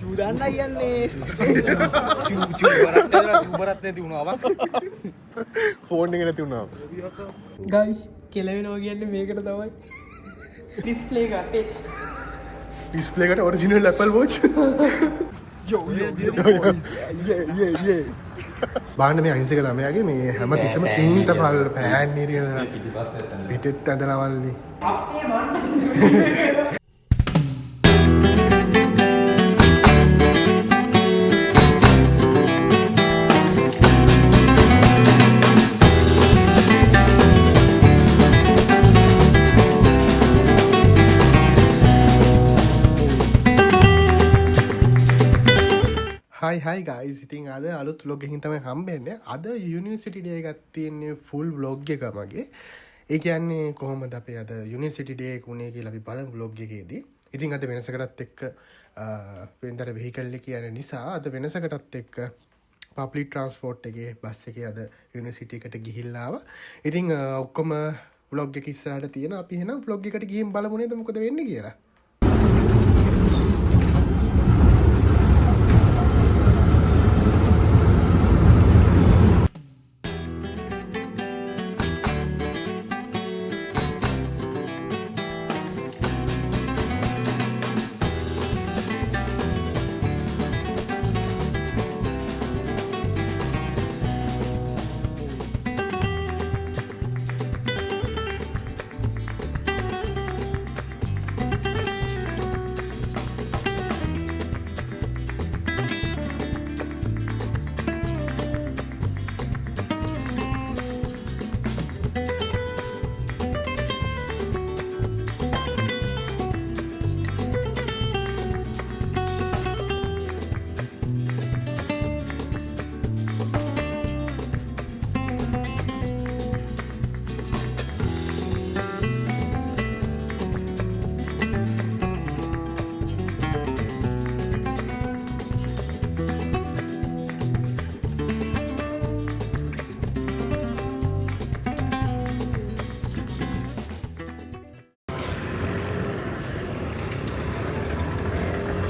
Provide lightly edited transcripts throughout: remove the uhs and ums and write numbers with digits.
චූදාන්න කියන්නේ චූබරත් නැති වුණාවක් ෆෝන් එක නැති වුණා. ගයිස් කෙලවෙනවා කියන්නේ මේකට තමයි ඩිස්ප්ලේ එකේ ඩිස්ප්ලේ එකට ඔරිජිනල් Apple Watch. බාන්න මේ අහිංසක ළමයාගේ මේ හැම තිස්සම තීන්ත පල් පෑන් නිරියන පිටෙත් ඇදලවල්නේ. හයි ගයිස්, ඉතින් අද අලුත් vlog එකකින් තමයි හම්බෙන්නේ. අද යුනිවර්සිටි ඩේ එකක් තියෙන්නේ full vlog එක මගේ. ඒ කියන්නේ කොහොමද අපි අද යුනිවර්සිටි ඩේ එක උනේ කියලා අපි බලමු vlog එකේදී. ඉතින් අද වෙනසකටත් එක්ක වෙනතර vehicle එක යන නිසා අද වෙනසකටත් එක්ක public transport එකේ බස් එකේ අද යුනිවර්සිටි එකට ගිහිල්ලා ආවා. ඉතින් ඔක්කොම vlog එක ඉස්සරහට තියෙනවා. අපි එහෙනම් vlog එකට ගිහින් බලමු නේද මොකද වෙන්නේ කියලා.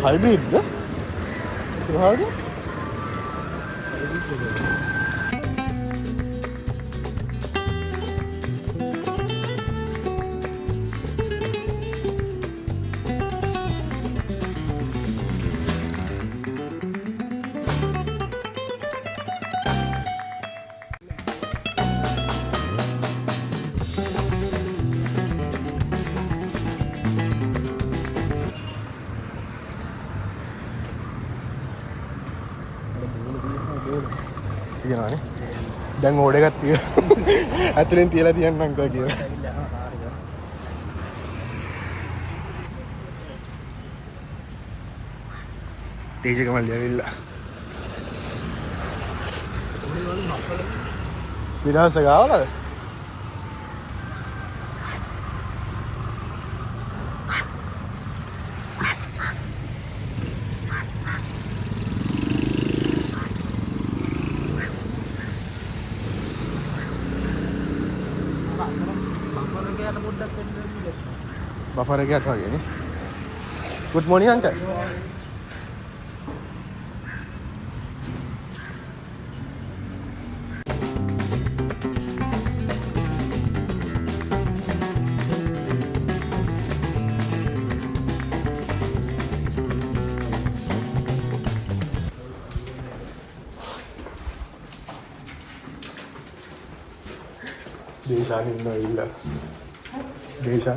Hybrid da? Berapa? තියෙනවානේ. දැන් ඕඩ එකක් තියෙනවා. ඇතුලෙන් තියලා තියන්නම්කෝ කියලා. තේජක මල්ලි ඇවිල්ලා. විනාශ ගාවලද? Bapak lagi apa ini? Good morning uncle. Desha ni no illa. Desha.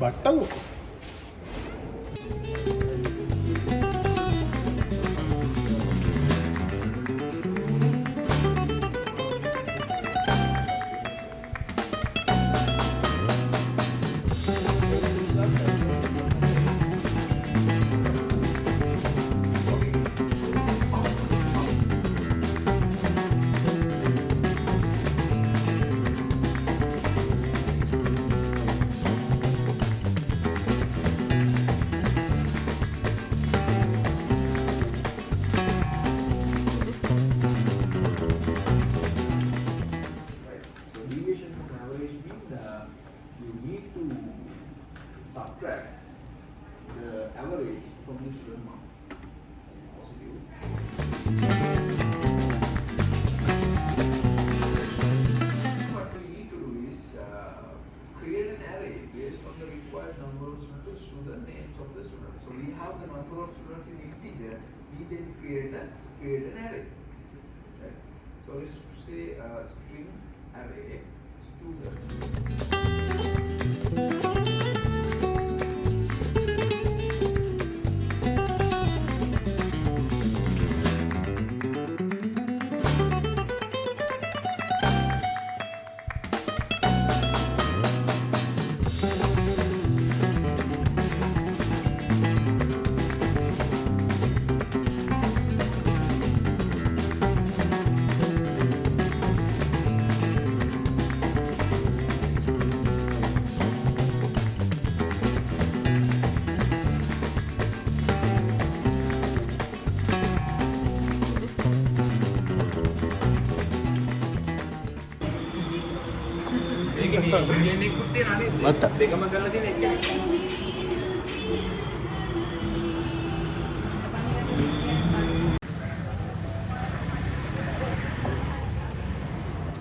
බට්ටු subtract the average from the student mark. Positive. What we need to do is create an array based on the required number of students to the names of the students. So we have the number of students in integer. We then create an array. Right? So let's say string array student.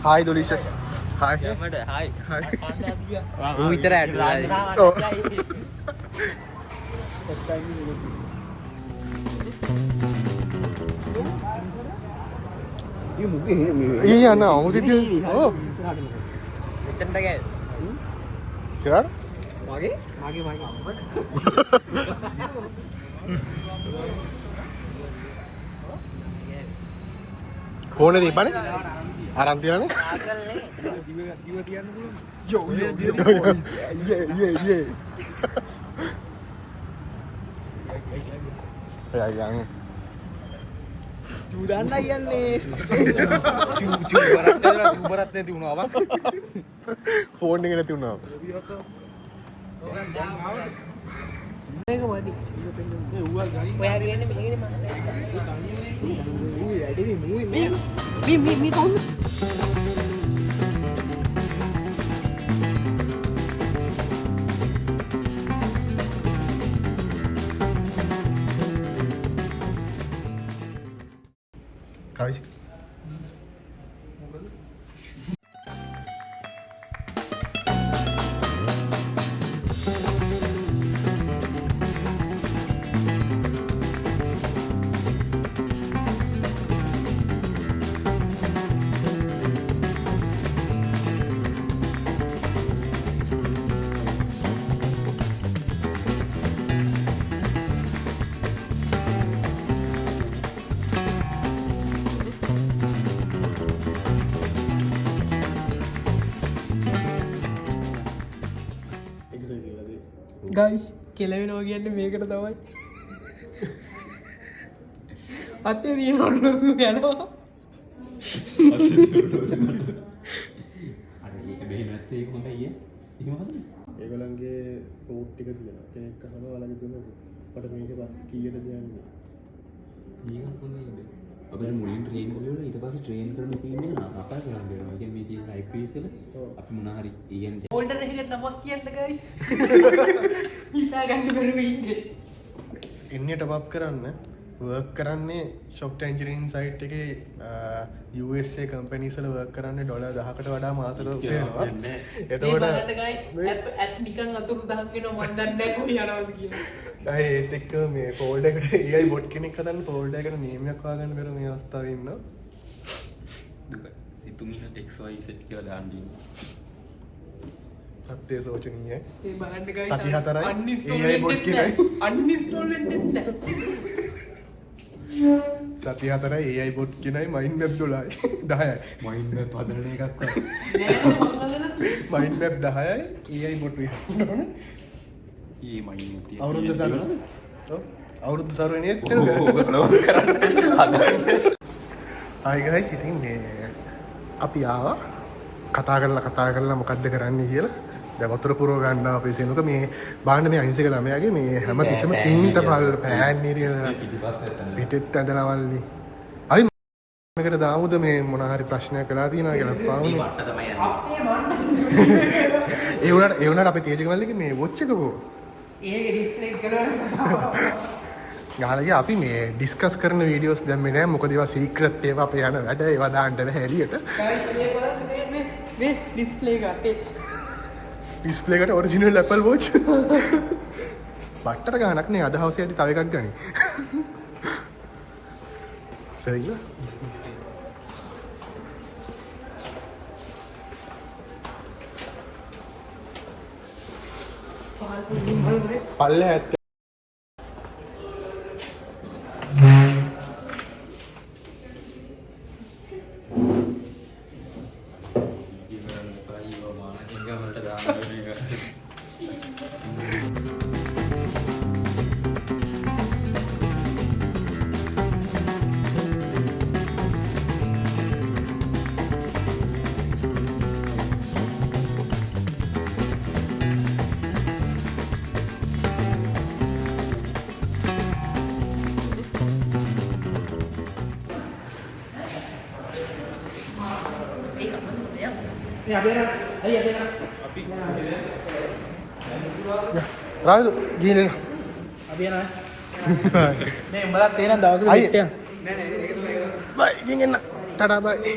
Hi Dolisha. Hi. Hi. Hi. ඌ විතර add ඔව්. ඊ යන අවුරුද්ද. ඔව්. මෙතනට ගෑ. ඉස්සරහට. මගේ ෆෝනේ දීපනේ. අරන් තියලානේ. යේ. යන්. චූදන්න කියන්නේ චූබරත් නැති වුණා ෆෝන් එක නැති වුණා. මේක මදි. ඔයා කියන්නේ මෙහෙගෙන මම ඇඩේ මේ කොහොමද කවිස් ගයිස් කෙලවෙනවා කියන්නේ මේකට තමයි අතේ තියෙන ඔන්නසු යනවා අර ඒක බෙහෙම නැත්තේ ඒක හොඳයි ඈ එහෙම හොඳයි ඒගොල්ලන්ගේ කෝඩ් ටික තියෙනවා කෙනෙක් අහනවා ඔයාලගේ දුන්නොත් මට මේක පස්සේ කීයටද යන්නේ මේක හොඳයි ඉතින් අපිට මුලින් ට්‍රේන් කරලා ඊට පස්සේ ට්‍රේන් කරන සීන් එක අපා කරන්න වෙනවා. ඒ කියන්නේ මේ තියෙන IPS වල අපි මොනවා හරි කියන්නේ ෆෝල්ඩර් එකකට නමක් කියන්න ගයිස් හිතා ගන්න බැරුව ඉන්නේ එන්නේ ටොප් අප් කරන්න වර්ක් කරන්නේ software engineering site එකේ USA companies වල වර්ක් කරන්නේ $10කට වඩා මාසෙට වෙනවා. එතකොට ඇත් නිකන් අතුරු දහක් වෙනවා මන් දන්නේ නැහැ කොහේ යනවද කියලා. ඒත් එක්ක මේ ෆෝල්ඩර් එකට AI bot කෙනෙක් හදන්න ෆෝල්ඩර් එකට name එකක් හොයාගන්න බැරුව මේ අවස්ථාවේ ඉන්නවා. සිතුමිහ XYZ කියලා දාන්න සත්‍යය සෝචනීයයි. ඒ බලන්න guys. සති 4යි. uninstall AI bot වෙන්නෙත් නැහැ. uninstall වෙන්නෙත් නැහැ. සති 4යි AI bot කියනයි mind map 12යි 10යි. මයින්ඩ් මැප් හදන එකක් වගේ. නෑ මම බලන්න. mind map 10යි AI bot විහරණ. ඊ මයින්ඩ් මැප් තියෙන. අවුරුද්ද සරු. ඔව්. අවුරුද්ද සරු වෙන්නේ ඕක ක්ලෝස් කරන්න හදන්න. hi guys ඉතින් මේ අපි ආවා කතා කරලා මොකද්ද කරන්නේ කියලා. දැන් වතුර පුරව ගන්නවා අපේ සෙනුක මේ බාන්න මේ අහිංසක ළමයාගේ මේ හැමතිස්සෙම තීන්ත පල් පෑන් නිරියන පිටෙත් ඇදලවල්නි. අයි මේකට දාමුද මේ මොන හරි ප්‍රශ්නයක් කළා තියෙනවා කියලා පාවුන. මේ වට්ට තමයි යන්නේ. ඒ වුණාට අපේ තේජක මල්ලිගේ මේ වොච් එක කො ඒක ඩිස්ප්ලේ කරලා ගාලගේ අපි මේ ඩිස්කස් කරන වීඩියෝස් දැම්මේ නෑ මොකද ඒවා සීක්‍රට් ඒවා අපේ යන වැඩ ඒවා දාන්න බෑ එළියට. guys මේ බලන්න මේ ඩිස්ප්ලේ එක ඩිස්ප්ලේ එකට ඔරිජිනල් Apple Watch. බට්ටර ගානක් නේ අද හවසේ ඇති තව එකක් ගනි. සරිලා. පල්ලේ ඇත්ත. රාජු ගිහින් අපි යනවා මේ උඹලත් තේරෙන දවසක අයියේ. පිටියක් නෑ නෑ ඒක තමයි ඒක. බයි ගිහින් එන්න. ටටා බයි.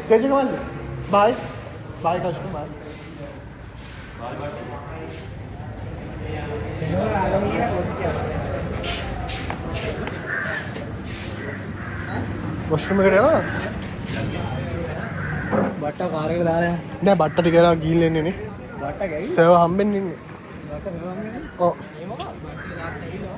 තේජක මල්ලි. බයි. බයි කෂ්ම බයි. වොෂ්රූම් එකට යනවා. බට්ට කාර් එකට දාලා නෑ බට්ට ටික කරලා ගිහින් එන්නේ නේ. බට්ට ගෑවි සර්වර් හම්බෙන්නේ ඉන්නේ. බට්ට මෙවන්නේ ඔව්. ඒ මොකක්ද බට්ට දාන්න ඇවිල්ලා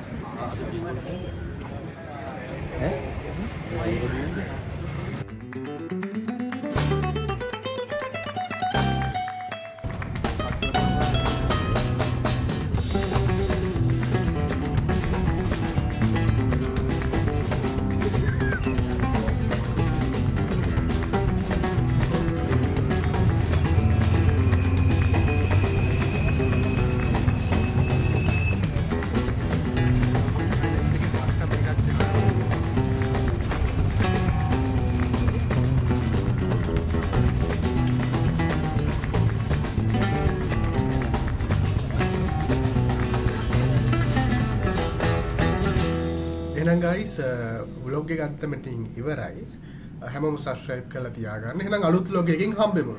එහෙනම් guys vlog එක අත්තමටින් ඉවරයි. හැමෝම subscribe කරලා තියාගන්න. එහෙනම් අලුත් vlog එකකින් හම්බෙමු.